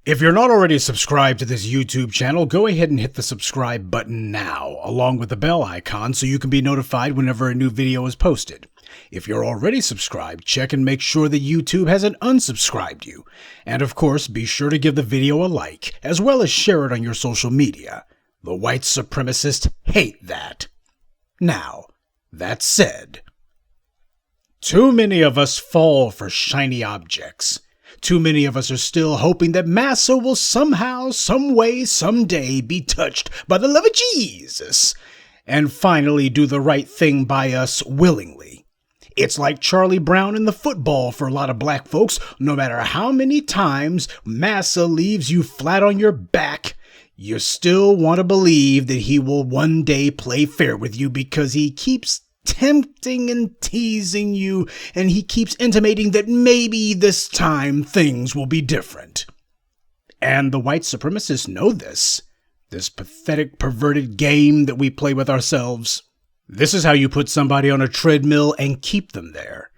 If you're not already subscribed to this YouTube channel, go ahead and hit the subscribe button now, along with the bell icon so you can be notified whenever a new video is posted. If you're already subscribed, check and make sure that YouTube hasn't unsubscribed you. And of course, be sure to give the video a like, as well as share it on your social media. The white supremacists hate that. Now, that said, too many of us fall for shiny objects. Too many of us are still hoping that massa will somehow, some way, someday be touched by the love of Jesus and finally do the right thing by us willingly. It's like Charlie Brown in the football for a lot of black folks. No matter how many times massa leaves you flat on your back, you still want to believe that he will one day play fair with you because he keeps tempting and teasing you, and he keeps intimating that maybe this time things will be different. And the white supremacists know this pathetic, perverted game that we play with ourselves. This is how you put somebody on a treadmill and keep them there.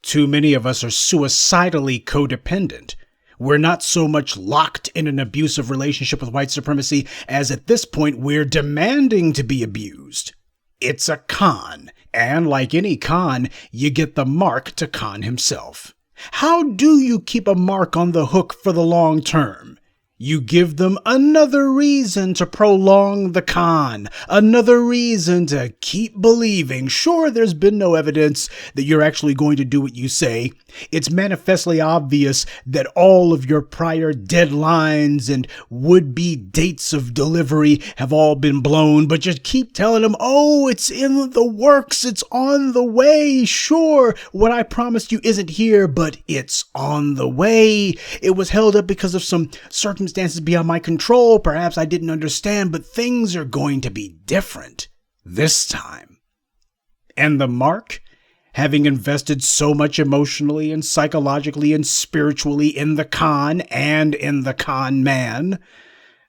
Too many of us are suicidally codependent. We're not so much locked in an abusive relationship with white supremacy as at this point we're demanding to be abused. It's a con, and like any con, you get the mark to con himself. How do you keep a mark on the hook for the long term? You give them another reason to prolong the con, another reason to keep believing. Sure, there's been no evidence that you're actually going to do what you say. It's manifestly obvious that all of your prior deadlines and would-be dates of delivery have all been blown, but just keep telling them, oh, it's in the works, it's on the way. Sure, what I promised you isn't here, but it's on the way. It was held up because of some circumstances beyond my control. Perhaps I didn't understand, but things are going to be different this time. And the mark, having invested so much emotionally and psychologically and spiritually in the con and in the con man,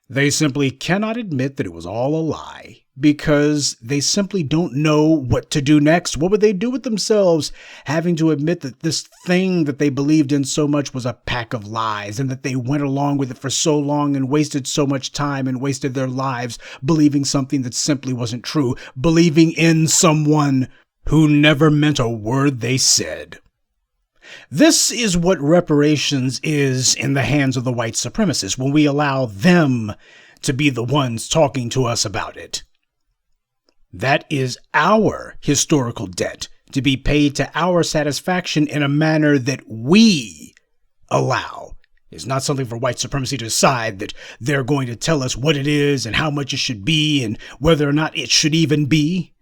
they simply cannot admit that it was all a lie because they simply don't know what to do next. What would they do with themselves, having to admit that this thing that they believed in so much was a pack of lies and that they went along with it for so long and wasted so much time and wasted their lives believing something that simply wasn't true, believing in someone who never meant a word they said. This is what reparations is in the hands of the white supremacists when we allow them to be the ones talking to us about it. That is our historical debt to be paid to our satisfaction in a manner that we allow. It's not something for white supremacy to decide that they're going to tell us what it is and how much it should be and whether or not it should even be.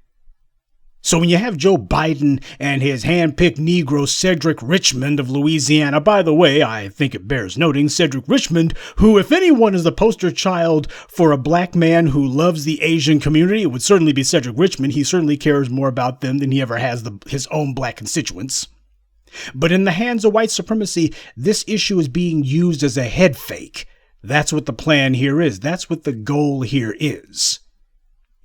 So when you have Joe Biden and his hand-picked Negro Cedric Richmond of Louisiana, by the way, I think it bears noting, Cedric Richmond, who, if anyone is the poster child for a black man who loves the Asian community, it would certainly be Cedric Richmond. He certainly cares more about them than he ever has his own black constituents. But in the hands of white supremacy, this issue is being used as a head fake. That's what the plan here is. That's what the goal here is.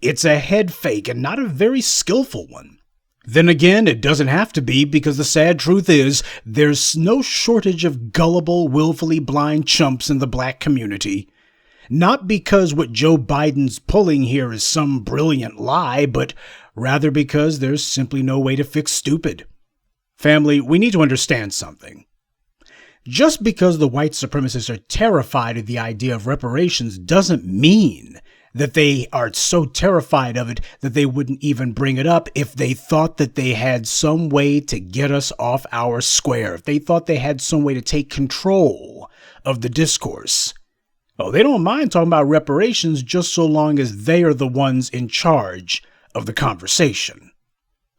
It's a head fake and not a very skillful one. Then again, it doesn't have to be because the sad truth is there's no shortage of gullible, willfully blind chumps in the black community. Not because what Joe Biden's pulling here is some brilliant lie, but rather because there's simply no way to fix stupid. Family, we need to understand something. Just because the white supremacists are terrified of the idea of reparations doesn't mean that they are so terrified of it that they wouldn't even bring it up if they thought that they had some way to get us off our square, if they thought they had some way to take control of the discourse. Oh, they don't mind talking about reparations just so long as they are the ones in charge of the conversation.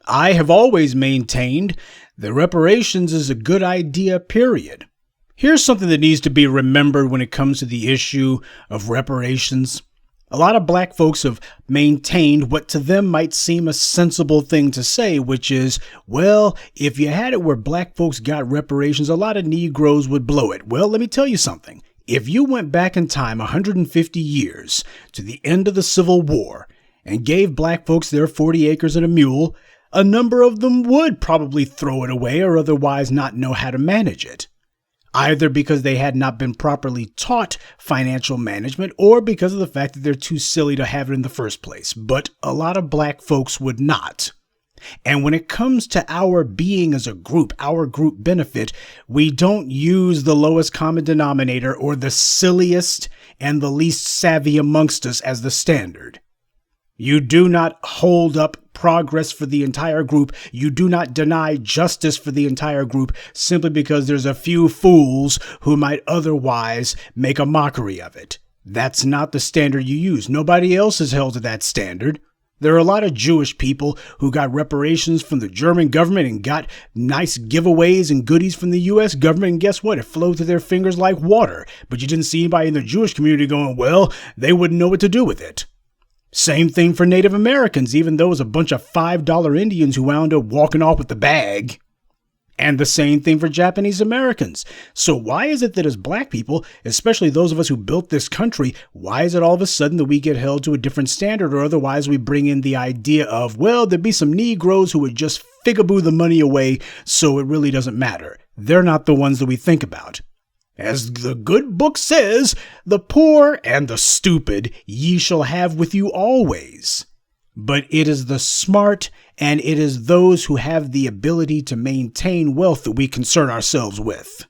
I have always maintained that reparations is a good idea, period. Here's something that needs to be remembered when it comes to the issue of reparations. A lot of black folks have maintained what to them might seem a sensible thing to say, which is, well, if you had it where black folks got reparations, a lot of Negroes would blow it. Well, let me tell you something. If you went back in time 150 years to the end of the Civil War and gave black folks their 40 acres and a mule, a number of them would probably throw it away or otherwise not know how to manage it. either because they had not been properly taught financial management or because of the fact that they're too silly to have it in the first place. But a lot of black folks would not. And when it comes to our being as a group, our group benefit, we don't use the lowest common denominator or the silliest and the least savvy amongst us as the standard. You do not hold up progress for the entire group. You do not deny justice for the entire group simply because there's a few fools who might otherwise make a mockery of it. That's not the standard you use. Nobody else is held to that standard. There are a lot of Jewish people who got reparations from the German government and got nice giveaways and goodies from the U.S. government. And guess what? It flowed through their fingers like water. But you didn't see anybody in the Jewish community going, well, they wouldn't know what to do with it. Same thing for Native Americans, even though it was a bunch of $5 Indians who wound up walking off with the bag. And the same thing for Japanese Americans. So why is it that as black people, especially those of us who built this country, why is it all of a sudden that we get held to a different standard, or otherwise we bring in the idea of, well, there'd be some Negroes who would just figaboo the money away, so it really doesn't matter. They're not the ones that we think about. As the good book says, the poor and the stupid ye shall have with you always. But it is the smart and it is those who have the ability to maintain wealth that we concern ourselves with.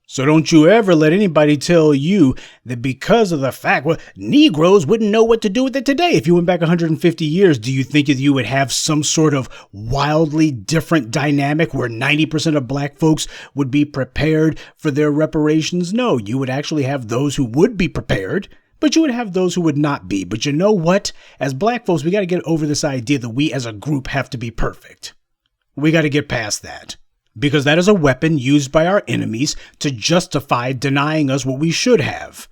So don't you ever let anybody tell you that because of the fact, well, Negroes wouldn't know what to do with it today. If you went back 150 years, do you think that you would have some sort of wildly different dynamic where 90% of black folks would be prepared for their reparations? No, you would actually have those who would be prepared, but you would have those who would not be. But you know what? As black folks, we got to get over this idea that we as a group have to be perfect. We got to get past that. Because that is a weapon used by our enemies to justify denying us what we should have.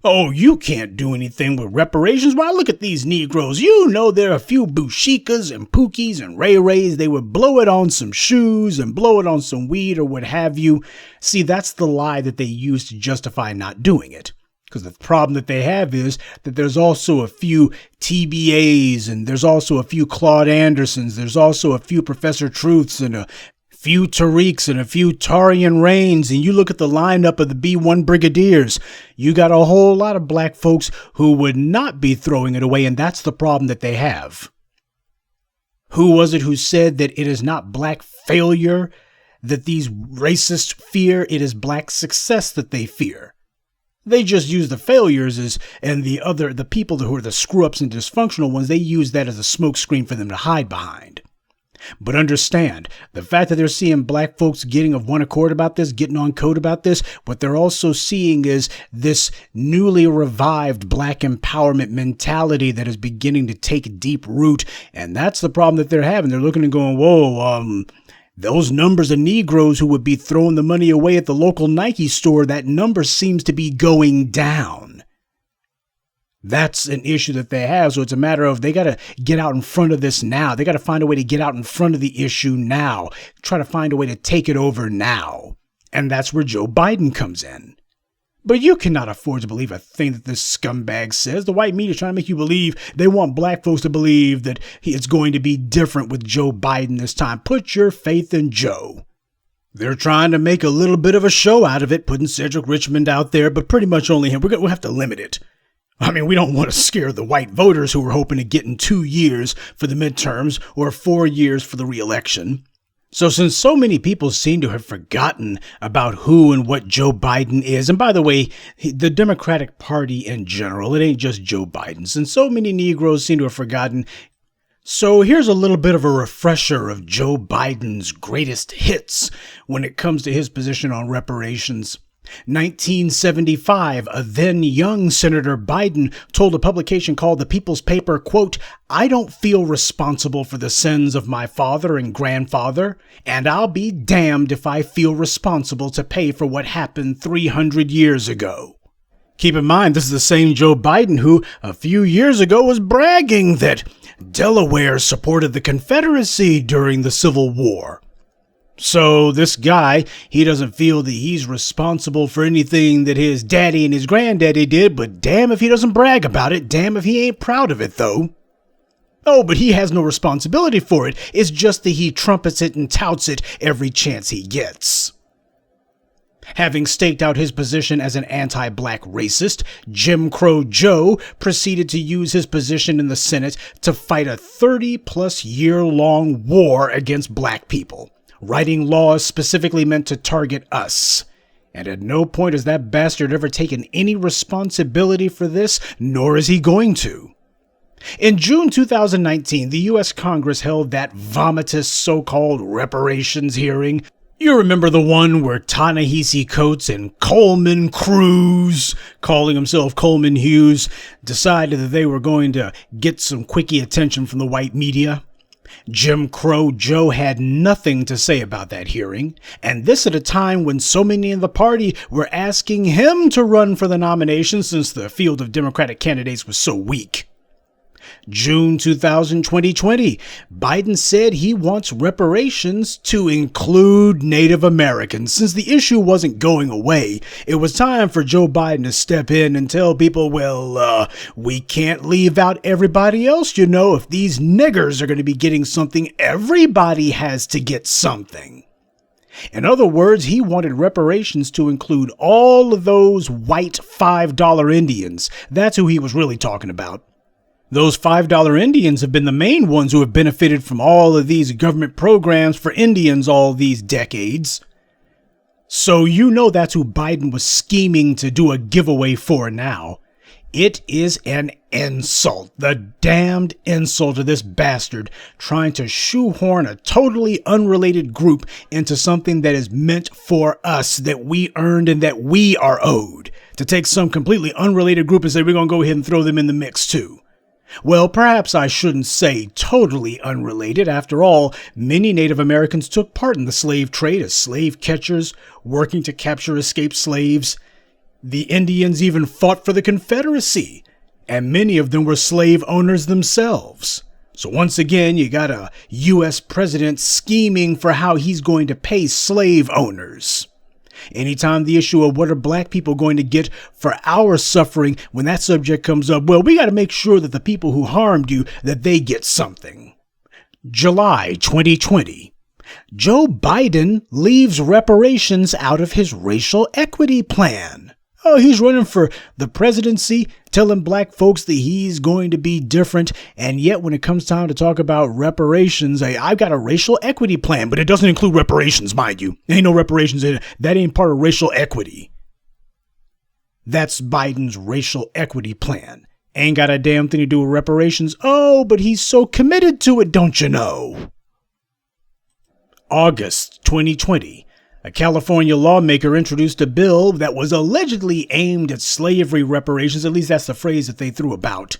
Oh, you can't do anything with reparations. Why, look at these Negroes. You know there are a few Bushikas and Pookies and Ray Rays. They would blow it on some shoes and blow it on some weed or what have you. See, that's the lie that they use to justify not doing it. Because the problem that they have is that there's also a few TBAs and there's also a few Claude Andersons. There's also a few Professor Truths and a few Tariqs and a few Tarian Rains, and you look at the lineup of the B-1 Brigadiers, you got a whole lot of black folks who would not be throwing it away, and that's the problem that they have. Who was it who said that it is not black failure that these racists fear, it is black success that they fear? They just use the failures and the people who are the screw-ups and dysfunctional ones, they use that as a smokescreen for them to hide behind. But understand, the fact that they're seeing black folks getting of one accord about this, getting on code about this, what they're also seeing is this newly revived black empowerment mentality that is beginning to take deep root. And that's the problem that they're having. They're looking and going, whoa, those numbers of Negroes who would be throwing the money away at the local Nike store, that number seems to be going down. That's an issue that they have. So it's a matter of they got to get out in front of this now. They got to find a way to get out in front of the issue now. Try to find a way to take it over now. And that's where Joe Biden comes in. But you cannot afford to believe a thing that this scumbag says. The white media is trying to make you believe they want black folks to believe that it's going to be different with Joe Biden this time. Put your faith in Joe. They're trying to make a little bit of a show out of it, putting Cedric Richmond out there, but pretty much only him. We'll have to limit it. I mean, we don't want to scare the white voters who were hoping to get in 2 years for the midterms or 4 years for the re-election. So since so many people seem to have forgotten about who and what Joe Biden is, and by the way, the Democratic Party in general, it ain't just Joe Biden, since so many Negroes seem to have forgotten. So here's a little bit of a refresher of Joe Biden's greatest hits when it comes to his position on reparations. 1975, a then young Senator Biden told a publication called The People's Paper, quote, "I don't feel responsible for the sins of my father and grandfather, and I'll be damned if I feel responsible to pay for what happened 300 years ago." Keep in mind, this is the same Joe Biden who a few years ago was bragging that Delaware supported the Confederacy during the Civil War. So this guy, he doesn't feel that he's responsible for anything that his daddy and his granddaddy did, but damn if he doesn't brag about it. Damn if he ain't proud of it, though. Oh, but he has no responsibility for it. It's just that he trumpets it and touts it every chance he gets. Having staked out his position as an anti-black racist, Jim Crow Joe proceeded to use his position in the Senate to fight a 30-plus-year-long war against black people, writing laws specifically meant to target us. And at no point has that bastard ever taken any responsibility for this, nor is he going to. In June 2019, the U.S. Congress held that vomitous so-called reparations hearing. You remember the one where Ta-Nehisi Coates and Coleman Cruz, calling himself Coleman Hughes, decided that they were going to get some quickie attention from the white media? Jim Crow Joe had nothing to say about that hearing, and this at a time when so many in the party were asking him to run for the nomination since the field of Democratic candidates was so weak. June 2020, Biden said he wants reparations to include Native Americans. Since the issue wasn't going away, it was time for Joe Biden to step in and tell people, well, we can't leave out everybody else. You know, if these niggers are going to be getting something, everybody has to get something. In other words, he wanted reparations to include all of those white $5 Indians. That's who he was really talking about. Those $5 Indians have been the main ones who have benefited from all of these government programs for Indians all these decades. So you know that's who Biden was scheming to do a giveaway for now. It is an insult, the damned insult of this bastard trying to shoehorn a totally unrelated group into something that is meant for us, that we earned and that we are owed. To take some completely unrelated group and say we're going to go ahead and throw them in the mix too. Well, perhaps I shouldn't say totally unrelated. After all, many Native Americans took part in the slave trade as slave catchers, working to capture escaped slaves. The Indians even fought for the Confederacy, and many of them were slave owners themselves. So once again, you got a U.S. president scheming for how he's going to pay slave owners. Anytime the issue of what are black people going to get for our suffering, when that subject comes up, well, we got to make sure that the people who harmed you, that they get something. July 2020. Joe Biden leaves reparations out of his racial equity plan. Oh, he's running for the presidency, telling black folks that he's going to be different. And yet when it comes time to talk about reparations, I've got a racial equity plan, but it doesn't include reparations, mind you. There ain't no reparations in it. That ain't part of racial equity. That's Biden's racial equity plan. Ain't got a damn thing to do with reparations. Oh, but he's so committed to it, don't you know? August 2020. A California lawmaker introduced a bill that was allegedly aimed at slavery reparations. At least that's the phrase that they threw about.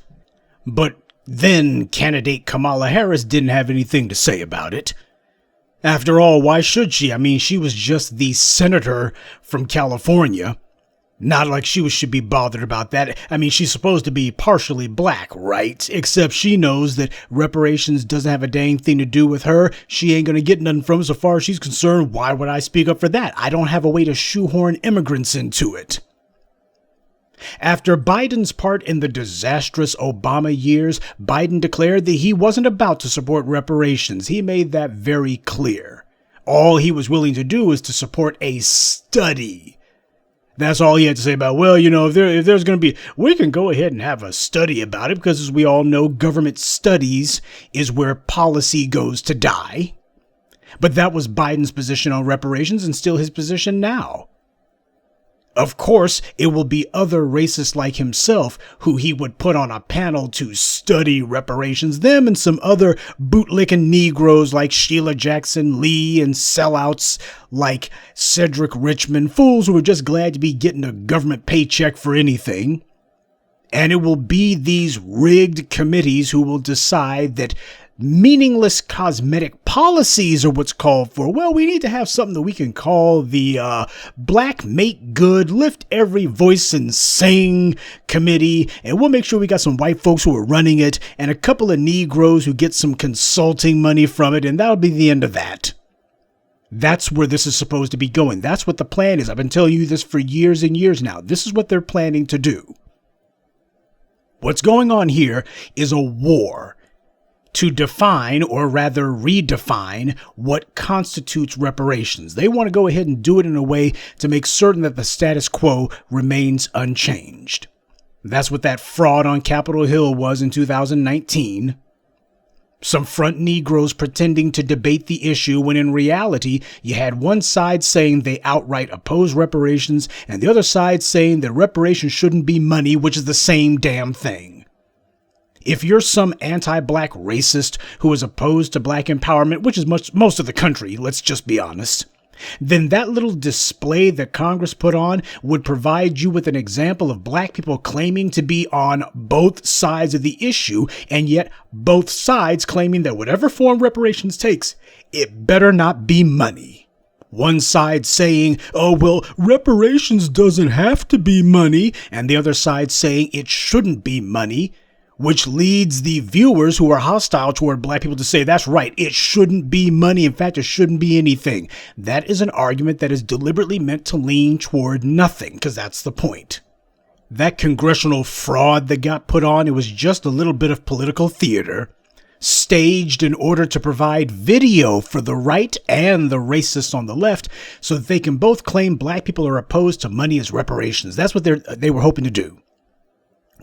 But then candidate Kamala Harris didn't have anything to say about it. After all, why should she? I mean, she was just the senator from California. Not like she should be bothered about that. I mean, she's supposed to be partially black, right? Except she knows that reparations doesn't have a dang thing to do with her. She ain't going to get nothing from it. So far as she's concerned, why would I speak up for that? I don't have a way to shoehorn immigrants into it. After Biden's part in the disastrous Obama years, Biden declared that he wasn't about to support reparations. He made that very clear. All he was willing to do is to support a study. That's all he had to say about, well, you know, if there's going to be, we can go ahead and have a study about it because, as we all know, government studies is where policy goes to die. But that was Biden's position on reparations and still his position now. Of course, it will be other racists like himself who he would put on a panel to study reparations, them and some other bootlicking Negroes like Sheila Jackson Lee and sellouts like Cedric Richmond, fools who are just glad to be getting a government paycheck for anything. And it will be these rigged committees who will decide that meaningless cosmetic policies are what's called for. Well, we need to have something that we can call the Black Make Good, Lift Every Voice and Sing Committee, and we'll make sure we got some white folks who are running it and a couple of Negroes who get some consulting money from it, and that'll be the end of that. That's where this is supposed to be going. That's what the plan is. I've been telling you this for years and years now. This is what they're planning to do. What's going on here is a war to define, or rather redefine, what constitutes reparations. They want to go ahead and do it in a way to make certain that the status quo remains unchanged. That's what that fraud on Capitol Hill was in 2019. Some front Negroes pretending to debate the issue when in reality, you had one side saying they outright oppose reparations and the other side saying that reparations shouldn't be money, which is the same damn thing. If you're some anti-black racist who is opposed to black empowerment, which is most of the country, let's just be honest, then that little display that Congress put on would provide you with an example of black people claiming to be on both sides of the issue, and yet both sides claiming that whatever form reparations takes, it better not be money. One side saying, oh, well, reparations doesn't have to be money, and the other side saying it shouldn't be money, which leads the viewers who are hostile toward black people to say, that's right, it shouldn't be money. In fact, it shouldn't be anything. That is an argument that is deliberately meant to lean toward nothing, because that's the point. That congressional fraud that got put on, it was just a little bit of political theater, staged in order to provide video for the right and the racists on the left, so that they can both claim black people are opposed to money as reparations. That's what they were hoping to do.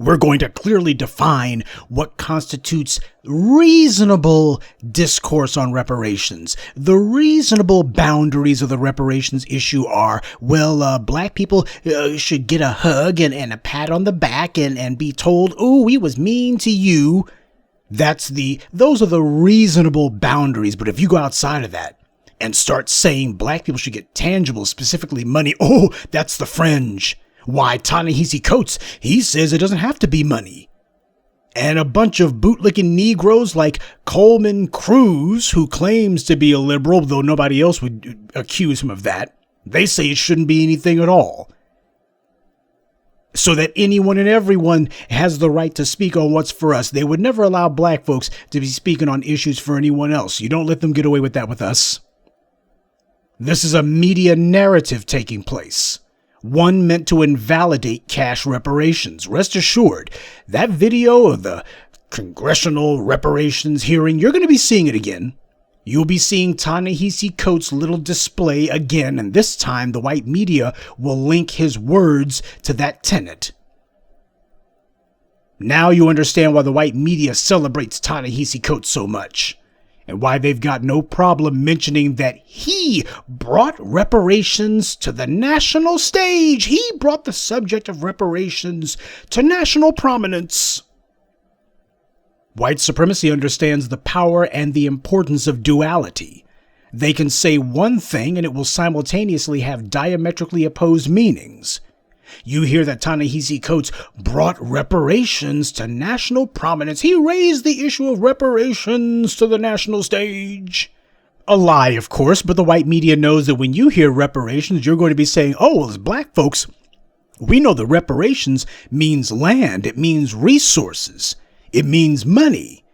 We're going to clearly define what constitutes reasonable discourse on reparations. The reasonable boundaries of the reparations issue are, well, black people should get a hug and a pat on the back and be told, oh, we was mean to you. Those are the reasonable boundaries. But if you go outside of that and start saying black people should get tangible, specifically money, oh, that's the fringe. Why, Ta-Nehisi Coates, he says it doesn't have to be money. And a bunch of bootlicking Negroes like Coleman Cruz, who claims to be a liberal, though nobody else would accuse him of that, they say it shouldn't be anything at all. So that anyone and everyone has the right to speak on what's for us. They would never allow black folks to be speaking on issues for anyone else. You don't let them get away with that with us. This is a media narrative taking place. One meant to invalidate cash reparations. Rest assured, that video of the congressional reparations hearing, you're going to be seeing it again. You'll be seeing Ta-Nehisi Coates' little display again, and this time the white media will link his words to that tenet. Now you understand why the white media celebrates Ta-Nehisi Coates so much. And why they've got no problem mentioning that he brought reparations to the national stage. He brought the subject of reparations to national prominence. White supremacy understands the power and the importance of duality. They can say one thing and it will simultaneously have diametrically opposed meanings. You hear that Ta-Nehisi Coates brought reparations to national prominence. He raised the issue of reparations to the national stage. A lie, of course, but the white media knows that when you hear reparations, you're going to be saying, oh, well, as black folks, we know that reparations means land. It means resources. It means money.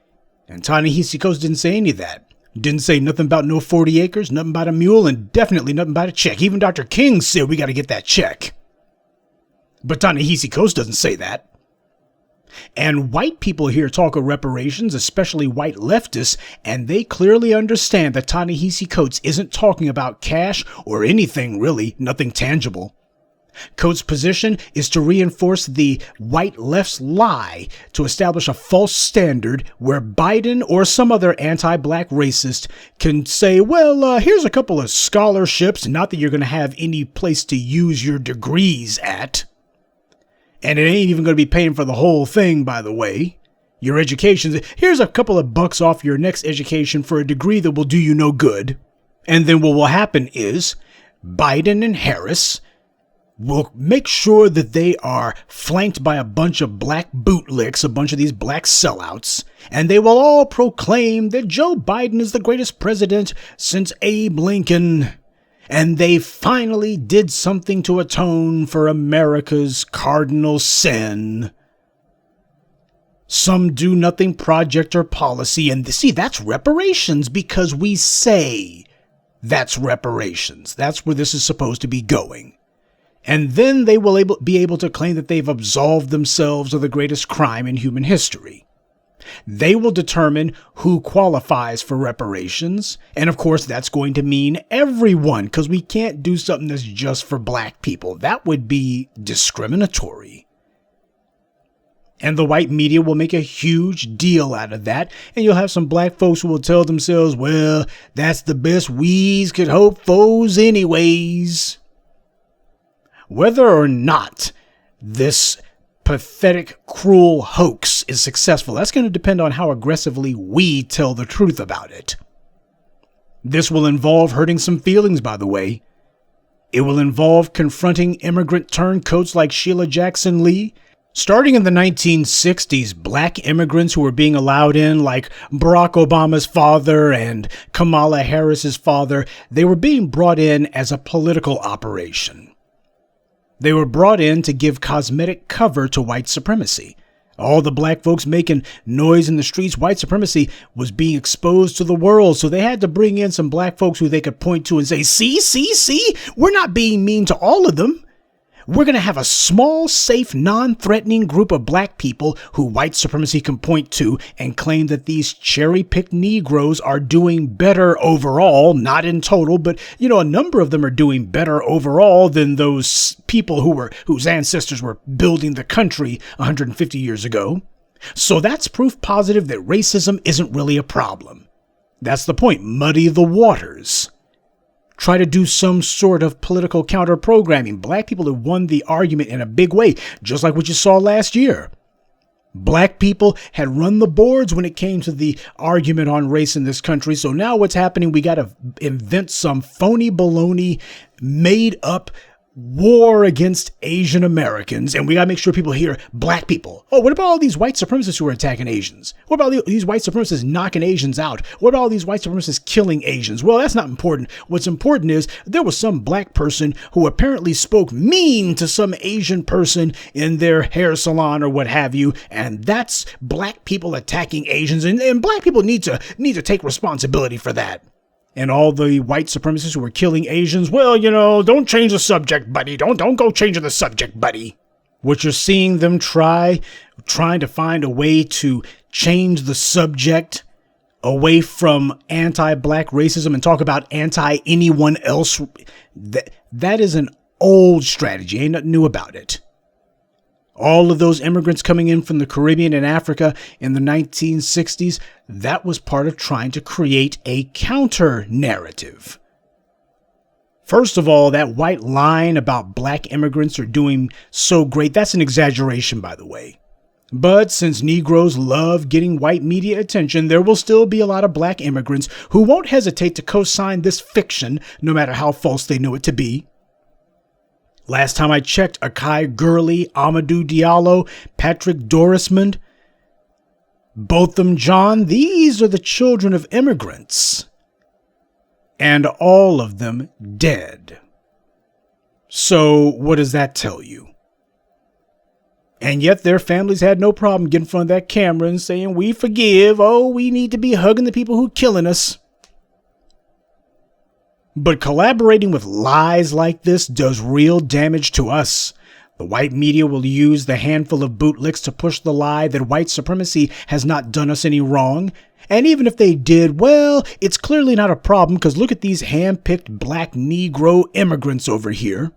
And Ta-Nehisi Coates didn't say any of that. Didn't say nothing about no 40 acres, nothing about a mule, and definitely nothing about a check. Even Dr. King said we got to get that check. But Ta-Nehisi Coates doesn't say that. And white people here talk of reparations, especially white leftists, and they clearly understand that Ta-Nehisi Coates isn't talking about cash or anything really, nothing tangible. Coates' position is to reinforce the white left's lie to establish a false standard where Biden or some other anti-black racist can say, well, here's a couple of scholarships, not that you're going to have any place to use your degrees at. And it ain't even going to be paying for the whole thing, by the way. Your education, here's a couple of bucks off your next education for a degree that will do you no good. And then what will happen is Biden and Harris will make sure that they are flanked by a bunch of black bootlicks, a bunch of these black sellouts, and they will all proclaim that Joe Biden is the greatest president since Abe Lincoln. And they finally did something to atone for America's cardinal sin. Some do-nothing project or policy, and see, that's reparations because we say that's reparations. That's where this is supposed to be going. And then they will be able to claim that they've absolved themselves of the greatest crime in human history. They will determine who qualifies for reparations. And of course, that's going to mean everyone, because we can't do something that's just for black people. That would be discriminatory. And the white media will make a huge deal out of that. And you'll have some black folks who will tell themselves, well, that's the best we's could hope foes anyways. Whether or not this pathetic, cruel hoax is successful, that's going to depend on how aggressively we tell the truth about it. This will involve hurting some feelings, by the way. It will involve confronting immigrant turncoats like Sheila Jackson Lee. Starting in the 1960s, black immigrants who were being allowed in, like Barack Obama's father and Kamala Harris's father, they were being brought in as a political operation. They were brought in to give cosmetic cover to white supremacy. All the black folks making noise in the streets, white supremacy was being exposed to the world. So they had to bring in some black folks who they could point to and say, see, we're not being mean to all of them. We're going to have a small, safe, non-threatening group of black people who white supremacy can point to and claim that these cherry-picked Negroes are doing better overall, not in total, but, a number of them are doing better overall than those people whose ancestors were building the country 150 years ago. So that's proof positive that racism isn't really a problem. That's the point. Muddy the waters. Try to do some sort of political counter-programming. Black people have won the argument in a big way, just like what you saw last year. Black people had run the boards when it came to the argument on race in this country. So now what's happening, we got to invent some phony baloney, made up war against Asian Americans, and we gotta make sure people hear black people. Oh, what about all these white supremacists who are attacking Asians? What about these white supremacists knocking Asians out? What about all these white supremacists killing Asians? Well, that's not important. What's important is there was some black person who apparently spoke mean to some Asian person in their hair salon or what have you, and that's black people attacking Asians, and black people need to take responsibility for that. And all the white supremacists who were killing Asians, well, don't change the subject, buddy. Don't go changing the subject, buddy. What you're seeing them trying to find a way to change the subject away from anti-black racism and talk about anti-anyone else, that is an old strategy. Ain't nothing new about it. All of those immigrants coming in from the Caribbean and Africa in the 1960s, that was part of trying to create a counter narrative. First of all, that white line about black immigrants are doing so great, that's an exaggeration, by the way. But since Negroes love getting white media attention, there will still be a lot of black immigrants who won't hesitate to co-sign this fiction, no matter how false they know it to be. Last time I checked, Akai Gurley, Amadou Diallo, Patrick Dorismond, Botham John, these are the children of immigrants. And all of them dead. So what does that tell you? And yet their families had no problem getting in front of that camera and saying, we forgive. Oh, we need to be hugging the people who are killing us. But collaborating with lies like this does real damage to us. The white media will use the handful of bootlicks to push the lie that white supremacy has not done us any wrong. And even if they did, well, it's clearly not a problem because look at these hand-picked black Negro immigrants over here.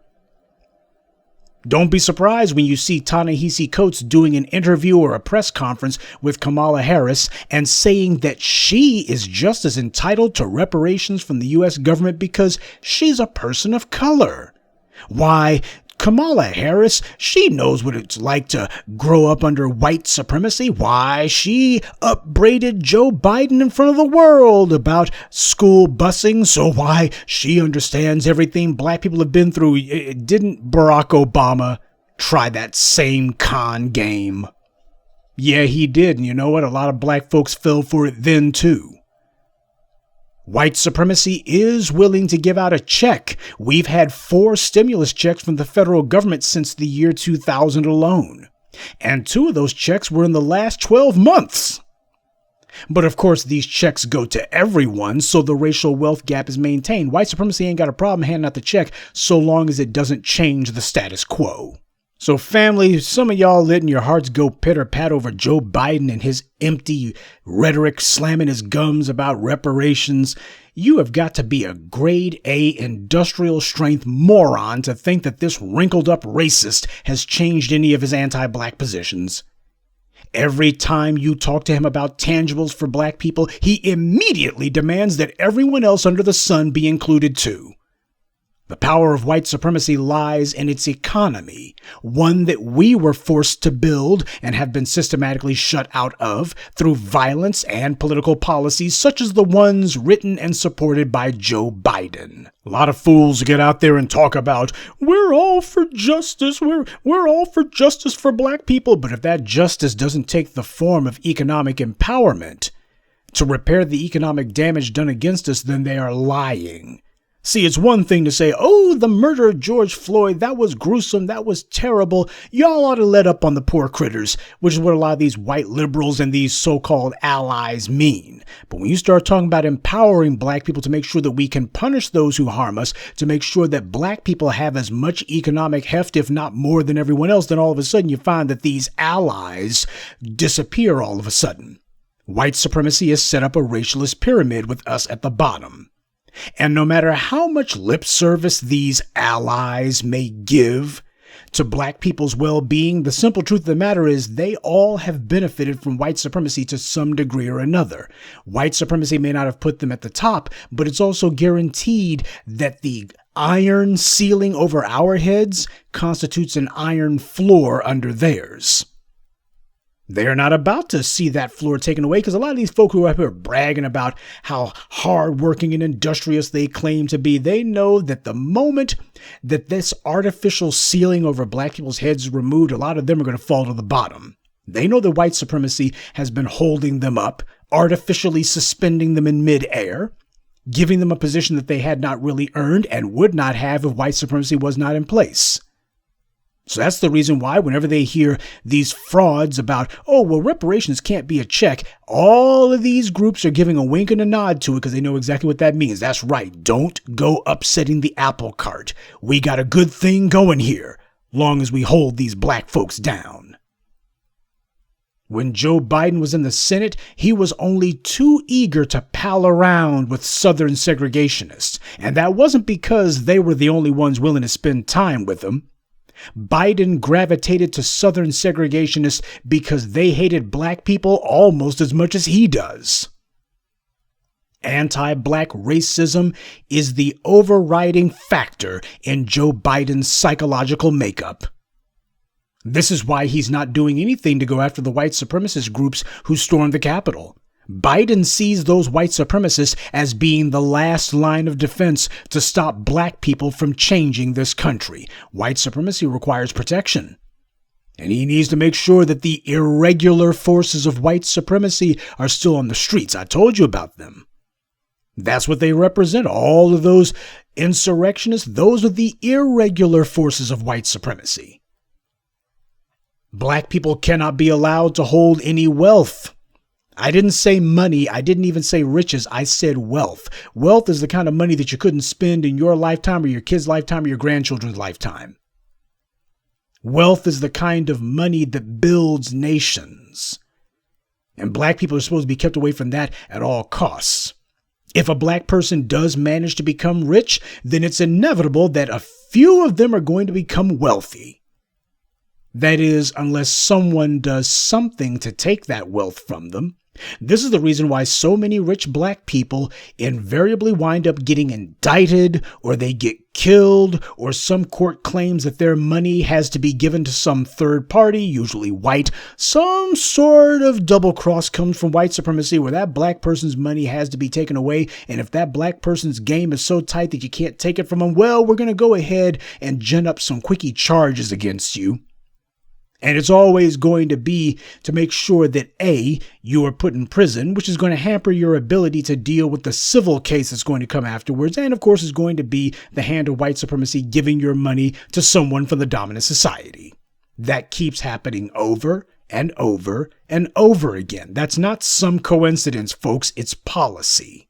Don't be surprised when you see Ta-Nehisi Coates doing an interview or a press conference with Kamala Harris and saying that she is just as entitled to reparations from the U.S. government because she's a person of color. Why, Kamala Harris, she knows what it's like to grow up under white supremacy. Why, she upbraided Joe Biden in front of the world about school busing. So why, she understands everything black people have been through. Didn't Barack Obama try that same con game? Yeah, he did. And you know what? A lot of black folks fell for it then too. White supremacy is willing to give out a check. We've had 4 stimulus checks from the federal government since the year 2000 alone. And 2 of those checks were in the last 12 months. But of course, these checks go to everyone, so the racial wealth gap is maintained. White supremacy ain't got a problem handing out the check so long as it doesn't change the status quo. So family, some of y'all letting your hearts go pitter-pat over Joe Biden and his empty rhetoric slamming his gums about reparations. You have got to be a grade A industrial strength moron to think that this wrinkled up racist has changed any of his anti-black positions. Every time you talk to him about tangibles for black people, he immediately demands that everyone else under the sun be included too. The power of white supremacy lies in its economy, one that we were forced to build and have been systematically shut out of through violence and political policies such as the ones written and supported by Joe Biden. A lot of fools get out there and talk about, we're all for justice, we're all for justice for black people, but if that justice doesn't take the form of economic empowerment to repair the economic damage done against us, then they are lying. See, it's one thing to say, oh, the murder of George Floyd, that was gruesome, that was terrible. Y'all ought to let up on the poor critters, which is what a lot of these white liberals and these so-called allies mean. But when you start talking about empowering black people to make sure that we can punish those who harm us, to make sure that black people have as much economic heft, if not more than everyone else, then all of a sudden you find that these allies disappear all of a sudden. White supremacy has set up a racialist pyramid with us at the bottom. And no matter how much lip service these allies may give to black people's well-being, the simple truth of the matter is they all have benefited from white supremacy to some degree or another. White supremacy may not have put them at the top, but it's also guaranteed that the iron ceiling over our heads constitutes an iron floor under theirs. They are not about to see that floor taken away because a lot of these folk who are up here bragging about how hardworking and industrious they claim to be, they know that the moment that this artificial ceiling over black people's heads is removed, a lot of them are going to fall to the bottom. They know that white supremacy has been holding them up, artificially suspending them in midair, giving them a position that they had not really earned and would not have if white supremacy was not in place. So that's the reason why whenever they hear these frauds about, oh, well, reparations can't be a check, all of these groups are giving a wink and a nod to it because they know exactly what that means. That's right. Don't go upsetting the apple cart. We got a good thing going here, long as we hold these black folks down. When Joe Biden was in the Senate, he was only too eager to pal around with Southern segregationists. And that wasn't because they were the only ones willing to spend time with him. Biden gravitated to Southern segregationists because they hated black people almost as much as he does. Anti-black racism is the overriding factor in Joe Biden's psychological makeup. This is why he's not doing anything to go after the white supremacist groups who stormed the Capitol. Biden sees those white supremacists as being the last line of defense to stop black people from changing this country. White supremacy requires protection. And he needs to make sure that the irregular forces of white supremacy are still on the streets. I told you about them. That's what they represent. All of those insurrectionists, those are the irregular forces of white supremacy. Black people cannot be allowed to hold any wealth. I didn't say money. I didn't even say riches. I said wealth. Wealth is the kind of money that you couldn't spend in your lifetime or your kid's lifetime or your grandchildren's lifetime. Wealth is the kind of money that builds nations. And black people are supposed to be kept away from that at all costs. If a black person does manage to become rich, then it's inevitable that a few of them are going to become wealthy. That is, unless someone does something to take that wealth from them. This is the reason why so many rich black people invariably wind up getting indicted, or they get killed, or some court claims that their money has to be given to some third party, usually white. Some sort of double cross comes from white supremacy where that black person's money has to be taken away. And if that black person's game is so tight that you can't take it from them, well, we're going to go ahead and gin up some quickie charges against you. And it's always going to be to make sure that A, you are put in prison, which is going to hamper your ability to deal with the civil case that's going to come afterwards. And of course, is going to be the hand of white supremacy giving your money to someone from the dominant society. That keeps happening over and over and over again. That's not some coincidence, folks. It's policy.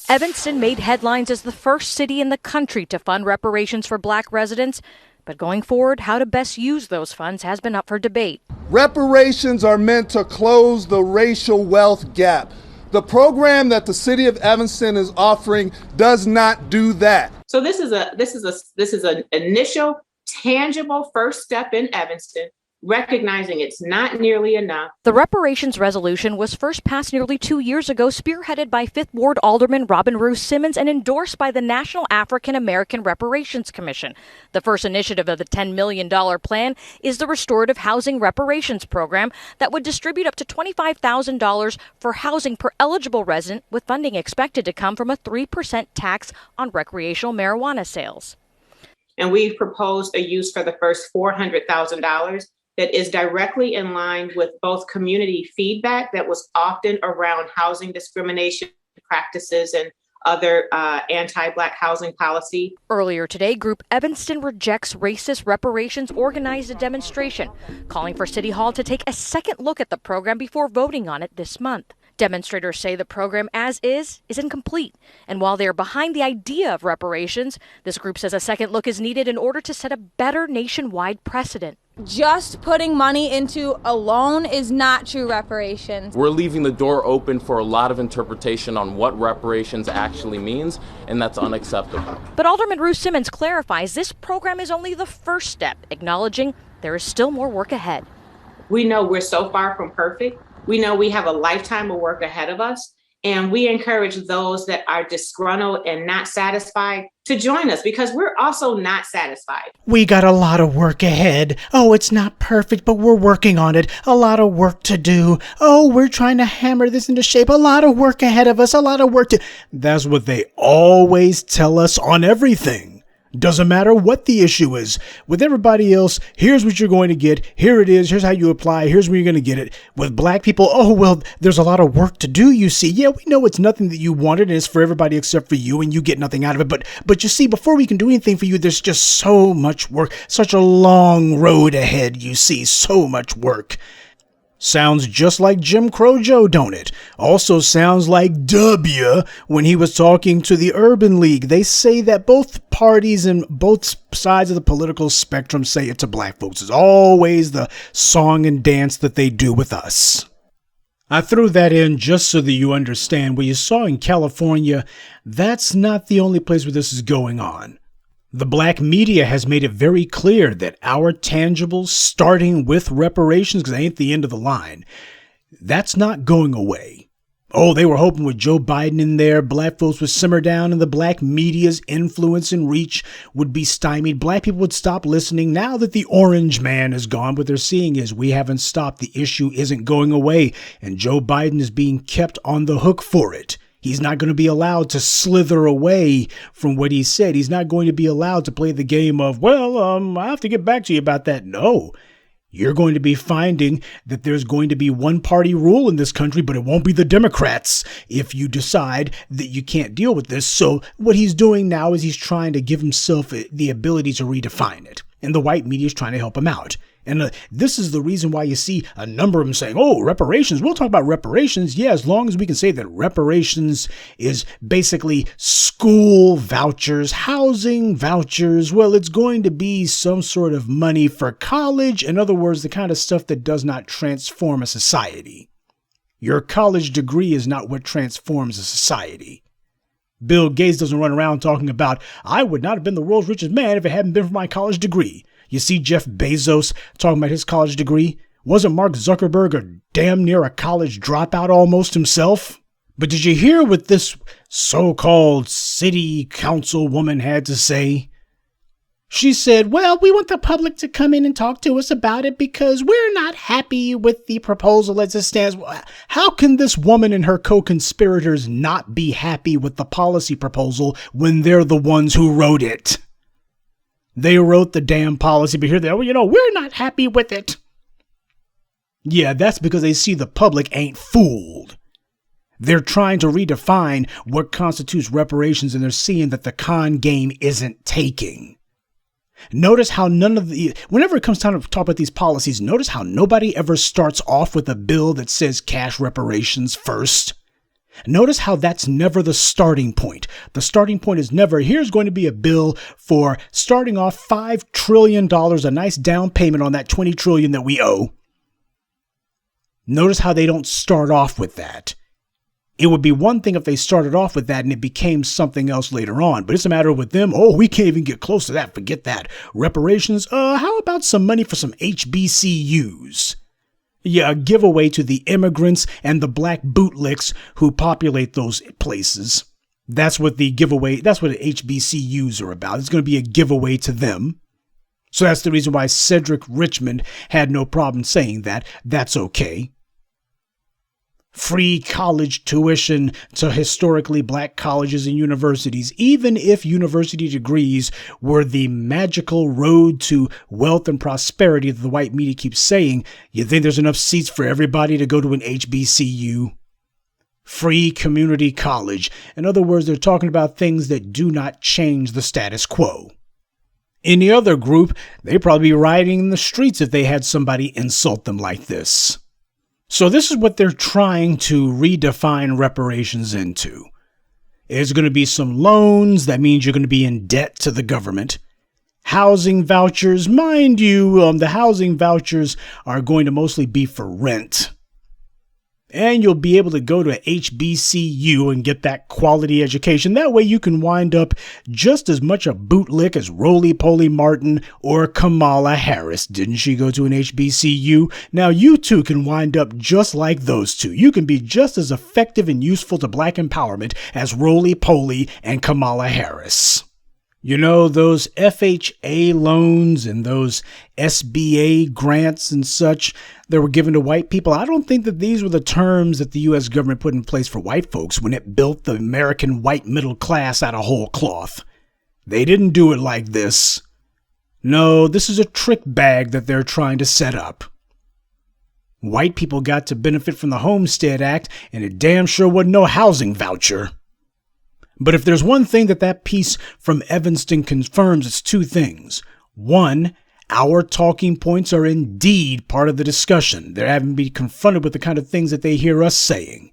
Evanston made headlines as the first city in the country to fund reparations for black residents. But going forward, how to best use those funds has been up for debate. Reparations are meant to close the racial wealth gap. The program that the city of Evanston is offering does not do that. So this is an initial tangible first step in Evanston, recognizing it's not nearly enough. The reparations resolution was first passed nearly 2 years ago, spearheaded by 5th Ward Alderman Robin Ruth Simmons and endorsed by the National African American Reparations Commission. The first initiative of the $10 million plan is the Restorative Housing Reparations Program that would distribute up to $25,000 for housing per eligible resident, with funding expected to come from a 3% tax on recreational marijuana sales. And we've proposed a use for the first $400,000 that is directly in line with both community feedback that was often around housing discrimination practices and other anti-Black housing policy. Earlier today, Group Evanston Rejects Racist Reparations organized a demonstration calling for City Hall to take a second look at the program before voting on it this month. Demonstrators say the program as is incomplete. And while they're behind the idea of reparations, this group says a second look is needed in order to set a better nationwide precedent. Just putting money into a loan is not true reparations. We're leaving the door open for a lot of interpretation on what reparations actually means, and that's unacceptable. But Alderman Ruth Simmons clarifies this program is only the first step, acknowledging there is still more work ahead. We know we're so far from perfect. We know we have a lifetime of work ahead of us, and we encourage those that are disgruntled and not satisfied to join us, because we're also not satisfied. We got a lot of work ahead. Oh, it's not perfect, but we're working on it. A lot of work to do. Oh, we're trying to hammer this into shape. A lot of work ahead of us. A lot of work to... That's what they always tell us on everything. Doesn't matter what the issue is. With everybody else, here's what you're going to get. Here it is. Here's how you apply. Here's where you're going to get it. With Black people, oh, well, there's a lot of work to do, you see. Yeah, we know it's nothing that you wanted, and it's for everybody except for you, and you get nothing out of it. But you see, before we can do anything for you, there's just so much work. Such a long road ahead, you see. So much work. Sounds just like Jim Crow Joe, don't it? Also sounds like W when he was talking to the Urban League. They say that both parties and both sides of the political spectrum say it to Black folks. It's always the song and dance that they do with us. I threw that in just so that you understand. What you saw in California, that's not the only place where this is going on. The Black media has made it very clear that our tangibles, starting with reparations, because it ain't the end of the line, that's not going away. Oh, they were hoping with Joe Biden in there, Black folks would simmer down and the Black media's influence and reach would be stymied. Black people would stop listening. Now that the orange man is gone, what they're seeing is we haven't stopped. The issue isn't going away, and Joe Biden is being kept on the hook for it. He's not going to be allowed to slither away from what he said. He's not going to be allowed to play the game of, well, I have to get back to you about that. No, you're going to be finding that there's going to be one party rule in this country, but it won't be the Democrats if you decide that you can't deal with this. So what he's doing now is he's trying to give himself the ability to redefine it. And the white media is trying to help him out. And this is the reason why you see a number of them saying, oh, reparations. We'll talk about reparations. Yeah, as long as we can say that reparations is basically school vouchers, housing vouchers. Well, it's going to be some sort of money for college. In other words, the kind of stuff that does not transform a society. Your college degree is not what transforms a society. Bill Gates doesn't run around talking about, I would not have been the world's richest man if it hadn't been for my college degree. You see Jeff Bezos talking about his college degree? Wasn't Mark Zuckerberg a damn near a college dropout almost himself? But did you hear what this so-called city council woman had to say? She said, well, we want the public to come in and talk to us about it because we're not happy with the proposal as it stands. How can this woman and her co-conspirators not be happy with the policy proposal when they're the ones who wrote it? They wrote the damn policy, but here they are, we're not happy with it. Yeah, that's because they see the public ain't fooled. They're trying to redefine what constitutes reparations, and they're seeing that the con game isn't taking. Notice how whenever it comes time to talk about these policies, notice how nobody ever starts off with a bill that says cash reparations first. Notice how that's never the starting point. The starting point is never, here's going to be a bill for starting off $5 trillion, a nice down payment on that $20 trillion that we owe. Notice how they don't start off with that. It would be one thing if they started off with that and it became something else later on. But it's a matter with them, oh, we can't even get close to that. Forget that. Reparations, how about some money for some HBCUs? Yeah, a giveaway to the immigrants and the black bootlicks who populate those places. That's what the giveaway, that's what the HBCUs are about. It's going to be a giveaway to them. So that's the reason why Cedric Richmond had no problem saying that. That's okay. Free college tuition to historically black colleges and universities, even if university degrees were the magical road to wealth and prosperity that the white media keeps saying. You think there's enough seats for everybody to go to an HBCU? Free community college. In other words, they're talking about things that do not change the status quo. In the other group, they'd probably be rioting in the streets if they had somebody insult them like this. So this is what they're trying to redefine reparations into. There's going to be some loans. That means you're going to be in debt to the government. Housing vouchers. Mind you, the housing vouchers are going to mostly be for rent. And you'll be able to go to HBCU and get that quality education. That way you can wind up just as much a bootlick as Roly-Poly Martin or Kamala Harris. Didn't she go to an HBCU? Now you too can wind up just like those two. You can be just as effective and useful to black empowerment as Roly-Poly and Kamala Harris. You know, those FHA loans and those SBA grants and such that were given to white people, I don't think that these were the terms that the U.S. government put in place for white folks when it built the American white middle class out of whole cloth. They didn't do it like this. No, this is a trick bag that they're trying to set up. White people got to benefit from the Homestead Act, and it damn sure wasn't no housing voucher. But if there's one thing that piece from Evanston confirms, it's two things. One, our talking points are indeed part of the discussion. They're having to be confronted with the kind of things that they hear us saying.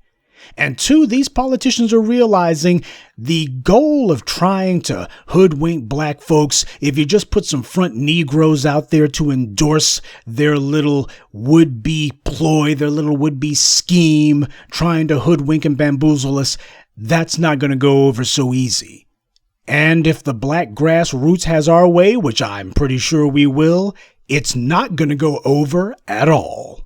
And two, these politicians are realizing the goal of trying to hoodwink black folks, if you just put some front Negroes out there to endorse their little would-be ploy, their little would-be scheme, trying to hoodwink and bamboozle us, that's not going to go over so easy. And if the black grassroots has our way, which I'm pretty sure we will, it's not going to go over at all.